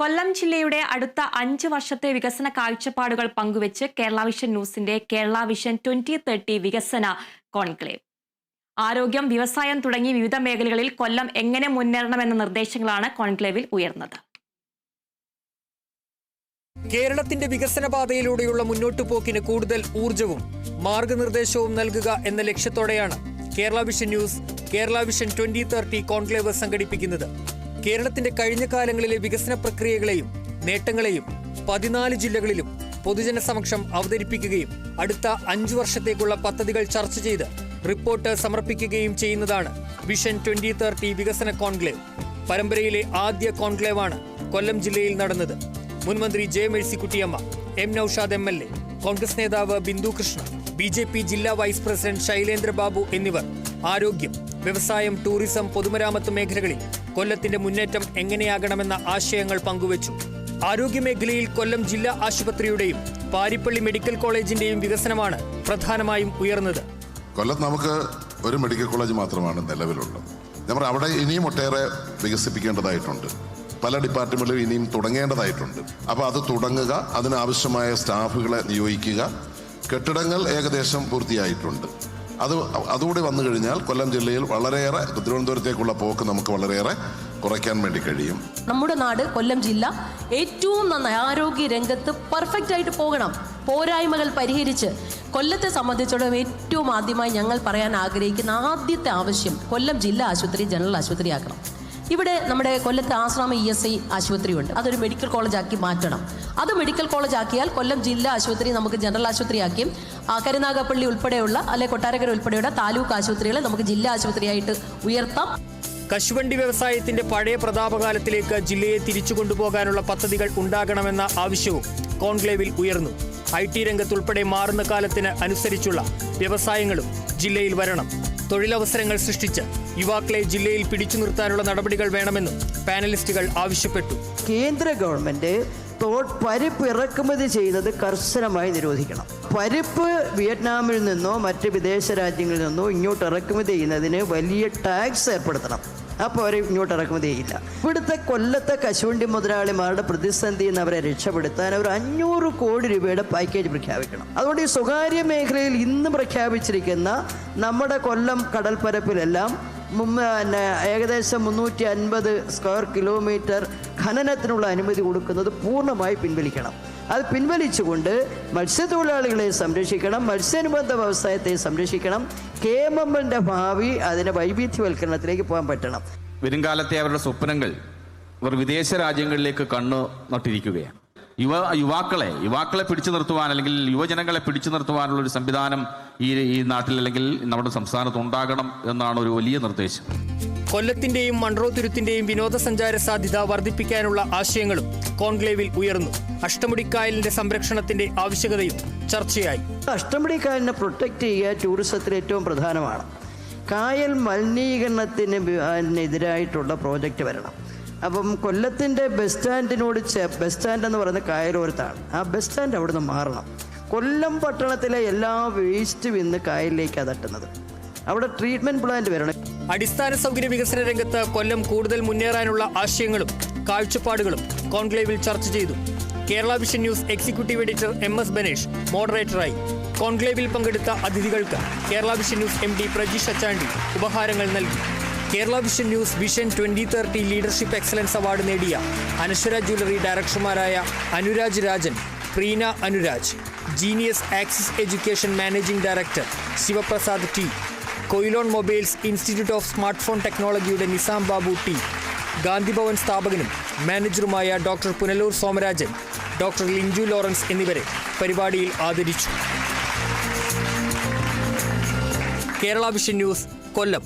കൊല്ലം ജില്ലയുടെ അടുത്ത 5 വർഷത്തെ വികസന കാഴ്ചപ്പാടുകൾ പങ്കുവച്ച് കേരള വിഷൻ ന്യൂസിന്റെ കേരള വിഷൻ 2030 വികസന കോൺക്ലേവ്. ആരോഗ്യം, വ്യവസായം തുടങ്ങി വിവിധ മേഖലകളിൽ കൊല്ലം എങ്ങനെ മുന്നേറണമെന്ന നിർദ്ദേശങ്ങളാണ് കോൺക്ലേവിൽ ഉയർന്നത്. കേരളത്തിന്റെ വികസന പാതയിലൂടെയുള്ള മുന്നോട്ടുപോക്കിന് കൂടുതൽ ഊർജവും മാർഗനിർദ്ദേശവും നൽകുക എന്ന ലക്ഷ്യത്തോടെയാണ് Kerala vision news Kerala vision 2030 conclave സംഘടിപ്പിക്കുന്നത്. കേരളത്തിന്റെ കഴിഞ്ഞ കാലങ്ങളിലെ വികസന പ്രക്രിയകളെയും നേട്ടങ്ങളെയും 14 ജില്ലകളിലും പൊതുജന സമക്ഷം അവതരിപ്പിക്കുകയും അടുത്ത 5 വർഷത്തേക്കുള്ള പദ്ധതികൾ ചർച്ച ചെയ്ത് റിപ്പോർട്ട് സമർപ്പിക്കുകയും ചെയ്യുന്നതാണ് വിഷൻ 2030 വികസന കോൺക്ലേവ്. പരമ്പരയിലെ ആദ്യ കോൺക്ലേവാണ് കൊല്ലം ജില്ലയിൽ നടന്നത്. മുൻമന്ത്രി J Mercykuttyamma, M Naushad MLA, Congress നേതാവ് ബിന്ദു കൃഷ്ണ, BJP ജില്ലാ വൈസ് പ്രസിഡന്റ് ശൈലേന്ദ്ര ബാബു എന്നിവർ ആരോഗ്യം, വ്യവസായം, ടൂറിസം, പൊതുമരാമത്ത് മേഖലകളിൽ കൊല്ലത്തിന്റെ മുന്നേറ്റം എങ്ങനെയാകണമെന്ന ആശയങ്ങൾ പങ്കുവച്ചു. ആരോഗ്യമേഖലയിൽ കൊല്ലം ജില്ലാ ആശുപത്രിയുടെയും പാരിപ്പള്ളി മെഡിക്കൽ കോളേജിന്റെയും വികസനമാണ് പ്രധാനമായും ഉയർന്നത്. കൊല്ലത്ത് നമുക്ക് ഒരു മെഡിക്കൽ കോളേജ് മാത്രമാണ് നിലവിലുള്ളത്. നമ്മൾ അവിടെ ഇനിയും ഒട്ടേറെ വികസിപ്പിക്കേണ്ടതായിട്ടുണ്ട്. പല ഡിപ്പാർട്ട്മെന്റിലും ഇനിയും തുടങ്ങേണ്ടതായിട്ടുണ്ട്. അപ്പോൾ അത് തുടങ്ങുക, അതിനാവശ്യമായ സ്റ്റാഫുകളെ നിയോഗിക്കുക. കെട്ടിടങ്ങൾ ഏകദേശം പൂർത്തിയായിട്ടുണ്ട്. അതുകൂടി വന്നു കഴിഞ്ഞാൽ കൊല്ലം ജില്ലയിൽ വളരെയേറെ തിരുവനന്തപുരത്തേക്കുള്ള പോക്ക് നമുക്ക് വളരെയേറെ കുറയ്ക്കാൻ വേണ്ടി കഴിയും. നമ്മുടെ നാട് കൊല്ലം ജില്ല ഏറ്റവും നന്നായി ആരോഗ്യ രംഗത്ത് പെർഫെക്റ്റ് ആയിട്ട് പോകണം. പോരായ്മകൾ പരിഹരിച്ച് കൊല്ലത്തെ സംബന്ധിച്ചിടത്തോളം ഏറ്റവും ആദ്യമായി ഞങ്ങൾ പറയാൻ ആഗ്രഹിക്കുന്ന ആദ്യത്തെ ആവശ്യം കൊല്ലം ജില്ലാ ആശുപത്രി ജനറൽ ആശുപത്രിയാക്കണം. ഇവിടെ നമ്മുടെ കൊല്ലത്ത് ആശ്രാമ ESI ആശുപത്രിയുണ്ട്. അതൊരു മെഡിക്കൽ കോളേജാക്കി മാറ്റണം. അത് മെഡിക്കൽ കോളേജ് ആക്കിയാൽ കൊല്ലം ജില്ലാ ആശുപത്രി നമുക്ക് ജനറൽ ആശുപത്രിയാക്കിയും കരുനാഗപ്പള്ളി ഉൾപ്പെടെയുള്ള കൊട്ടാരക്കര ഉൾപ്പെടെയുള്ള താലൂക്ക് ആശുപത്രികളെ നമുക്ക് ജില്ലാ ആശുപത്രിയായിട്ട് ഉയർത്താം. കശുവണ്ടി വ്യവസായത്തിന്റെ പഴയ പ്രതാപകാലത്തിലേക്ക് ജില്ലയെ തിരിച്ചു കൊണ്ടുപോകാനുള്ള പദ്ധതികൾ ഉണ്ടാകണമെന്ന ആവശ്യവും കോൺക്ലേവിൽ ഉയർന്നു. IT രംഗത്തുൾപ്പെടെ മാറുന്ന കാലത്തിന് അനുസരിച്ചുള്ള വ്യവസായങ്ങളും ജില്ലയിൽ വരണം. തൊഴിലവസരങ്ങൾ സൃഷ്ടിച്ച് യുവാക്കളെ ജില്ലയിൽ പിടിച്ചു നിർത്താനുള്ള നടപടികൾ വേണമെന്നും പാനലിസ്റ്റുകൾ ആവശ്യപ്പെട്ടു. കേന്ദ്ര ഗവൺമെന്റ് പരിപ്പ് ഇറക്കുമതി ചെയ്യുന്നത് കർശനമായി നിരോധിക്കണം. പരിപ്പ് വിയറ്റ്നാമിൽ നിന്നോ മറ്റ് വിദേശ രാജ്യങ്ങളിൽ നിന്നോ ഇങ്ങോട്ട് ഇറക്കുമതി ചെയ്യുന്നതിന് വലിയ ടാക്സ് ഏർപ്പെടുത്തണം. അപ്പോൾ അവർ ഇങ്ങോട്ട് ഇറക്കുമതി ചെയ്യില്ല. ഇവിടുത്തെ കൊല്ലത്തെ കശുവണ്ടി മുതലാളിമാരുടെ പ്രതിസന്ധിയിൽ നിന്ന് അവരെ രക്ഷപ്പെടുത്താൻ അവർ 500 കോടി രൂപയുടെ പാക്കേജ് പ്രഖ്യാപിക്കണം. അതുകൊണ്ട് ഈ സ്വകാര്യ മേഖലയിൽ ഇന്ന് പ്രഖ്യാപിച്ചിരിക്കുന്ന നമ്മുടെ കൊല്ലം കടൽപ്പരപ്പിലെല്ലാം ഏകദേശം 350 സ്ക്വയർ കിലോമീറ്റർ ഖനനത്തിനുള്ള അനുമതി കൊടുക്കുന്നത് പൂർണ്ണമായി പിൻവലിക്കണം. അത് പിൻവലിച്ചുകൊണ്ട് മത്സ്യത്തൊഴിലാളികളെ സംരക്ഷിക്കണം, മത്സ്യാനുബന്ധ വ്യവസായത്തെ സംരക്ഷിക്കണം. KMMന്റെ ഭാവി അതിന്റെ വൈവിധ്യവൽക്കരണത്തിലേക്ക് പോകാൻ പറ്റണം. വരുംകാലത്തെ അവരുടെ സ്വപ്നങ്ങൾ അവർ വിദേശ രാജ്യങ്ങളിലേക്ക് കണ്ണു നട്ടിരിക്കുകയാണ്. യുവാക്കളെ പിടിച്ചു നിർത്തുവാൻ അല്ലെങ്കിൽ യുവജനങ്ങളെ പിടിച്ചു നിർത്തുവാനുള്ള ഒരു സംവിധാനം ഈ നാട്ടിൽ അല്ലെങ്കിൽ നമ്മുടെ സംസ്ഥാനത്ത് ഉണ്ടാകണം എന്നാണ് ഒരു വലിയ നിർദ്ദേശം. കൊല്ലത്തിന്റെയും മൺറോ തുരുത്തിന്റെയും വിനോദസഞ്ചാര സാധ്യത വർദ്ധിപ്പിക്കാനുള്ള ആശയങ്ങളും കോൺക്ലേവിൽ ഉയർന്നു. അഷ്ടമുടിക്കായലിന്റെ സംരക്ഷണത്തിന്റെ ആവശ്യകതയും ചർച്ചയായി. അഷ്ടമുടിക്കായലിനെ പ്രൊട്ടക്ട് ചെയ്യുക ടൂറിസത്തിൽ ഏറ്റവും പ്രധാനമാണ്. കായൽ മലിനീകരണത്തിനെതിരായിട്ടുള്ള പ്രോജക്റ്റ് വരണം. അപ്പം കൊല്ലത്തിൻ്റെ ബസ് സ്റ്റാൻഡിനോട് ബസ് സ്റ്റാൻഡ് എന്ന് പറയുന്നത് കായലോരത്താണ്. ആ ബസ് സ്റ്റാൻഡ് അവിടുന്ന് മാറണം. കൊല്ലം പട്ടണത്തിലെ എല്ലാ വേസ്റ്റും ഇന്ന് കായലിലേക്ക് അതട്ടുന്നത്. അവിടെ ട്രീറ്റ്മെന്റ് പ്ലാന്റ് വരണം. അടിസ്ഥാന സൗകര്യ വികസന രംഗത്ത് കൊല്ലം കൂടുതൽ മുന്നേറാനുള്ള ആശയങ്ങളും കാഴ്ചപ്പാടുകളും കോൺക്ലേവിൽ ചർച്ച ചെയ്തു. Kerala vision news executive editor MS Banesh മോഡറേറ്ററായി. കോൺക്ലേവിൽ പങ്കെടുത്ത അതിഥികൾക്ക് Kerala vision news MD Prajeesh Achandi ഉപഹാരങ്ങൾ നൽകി. Kerala vision news vision 2030 leadership excellence award നേടിയ അനശ്വര ജ്വല്ലറി ഡയറക്ടർമാരായ Anuraj Rajan, Preena Anuraj, genius axis education managing director Sivaprasad T, Quilon mobiles institute of smart phone ടെക്നോളജിയുടെ നിസാം ബാബു T, ഗാന്ധിഭവൻ സ്ഥാപകനും മാനേജറുമായ doctor Punalur Somarajan, doctor Linju Lawrence എന്നിവരെ പരിപാടിയിൽ ആദരിച്ചു. കേരള വിഷൻ ന്യൂസ്, കൊല്ലം.